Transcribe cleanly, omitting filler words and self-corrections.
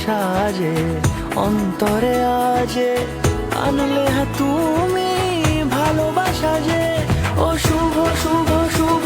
সাজে অন্তরে আজে আনলে তুমি ভালোবাসা যে ও শুভ শুভ শুভ